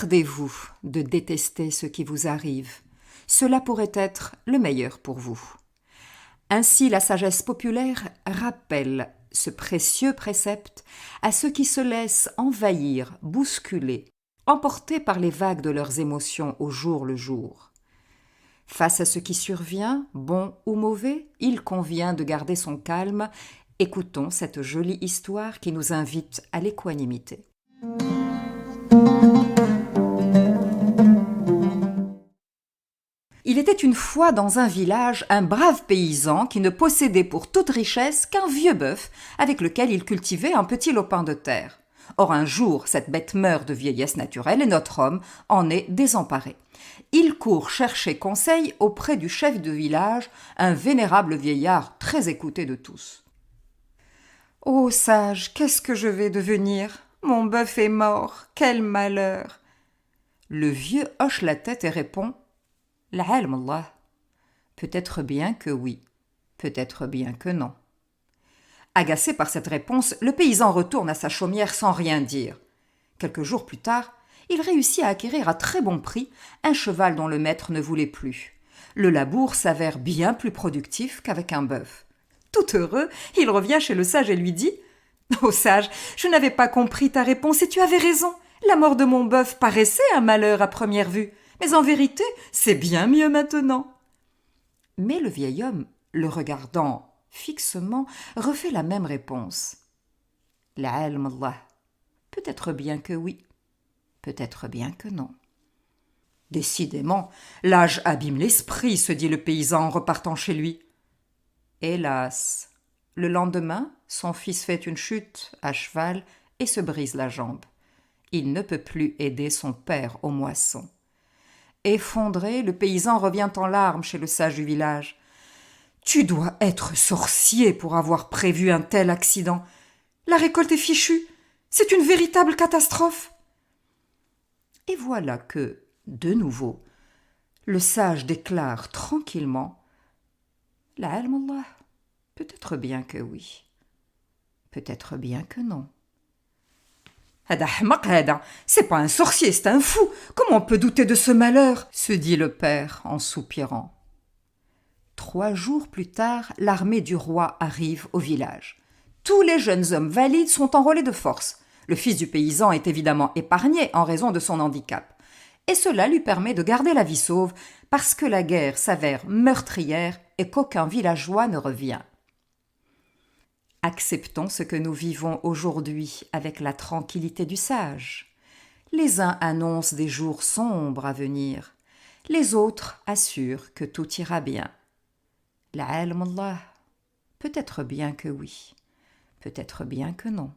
Gardez-vous de détester ce qui vous arrive. Cela pourrait être le meilleur pour vous. Ainsi, la sagesse populaire rappelle ce précieux précepte à ceux qui se laissent envahir, bousculer, emportés par les vagues de leurs émotions au jour le jour. Face à ce qui survient, bon ou mauvais, il convient de garder son calme. Écoutons cette jolie histoire qui nous invite à l'équanimité. Il était une fois dans un village un brave paysan qui ne possédait pour toute richesse qu'un vieux bœuf avec lequel il cultivait un petit lopin de terre. Or un jour, cette bête meurt de vieillesse naturelle et notre homme en est désemparé. Il court chercher conseil auprès du chef de village, un vénérable vieillard très écouté de tous. « Ô sage, qu'est-ce que je vais devenir ? Mon bœuf est mort, quel malheur !» Le vieux hoche la tête et répond « L'ilm Allah. Peut-être bien que oui, peut-être bien que non. » Agacé par cette réponse, le paysan retourne à sa chaumière sans rien dire. Quelques jours plus tard, il réussit à acquérir à très bon prix un cheval dont le maître ne voulait plus. Le labour s'avère bien plus productif qu'avec un bœuf. Tout heureux, il revient chez le sage et lui dit « Ô sage, je n'avais pas compris ta réponse et tu avais raison. La mort de mon bœuf paraissait un malheur à première vue, mais en vérité, c'est bien mieux maintenant. » Mais le vieil homme, le regardant fixement, refait la même réponse. « L'ilm Allah. Peut-être bien que oui, peut-être bien que non. » Décidément, l'âge abîme l'esprit, se dit le paysan en repartant chez lui. Hélas, le lendemain, son fils fait une chute à cheval et se brise la jambe. Il ne peut plus aider son père aux moissons. Effondré, le paysan revient en larmes chez le sage du village. « Tu dois être sorcier pour avoir prévu un tel accident. La récolte est fichue. C'est une véritable catastrophe. » Et voilà que, de nouveau, le sage déclare tranquillement « La ilm Allah. Peut-être bien que oui, peut-être bien que non. » « Hada ahmaq hada, c'est pas un sorcier, c'est un fou. Comment on peut douter de ce malheur ?» se dit le père en soupirant. 3 jours plus tard, l'armée du roi arrive au village. Tous les jeunes hommes valides sont enrôlés de force. Le fils du paysan est évidemment épargné en raison de son handicap. Et cela lui permet de garder la vie sauve parce que la guerre s'avère meurtrière et qu'aucun villageois ne revient. Acceptons ce que nous vivons aujourd'hui avec la tranquillité du sage. Les uns annoncent des jours sombres à venir, les autres assurent que tout ira bien. La ilm Allah. Peut-être bien que oui, peut-être bien que non.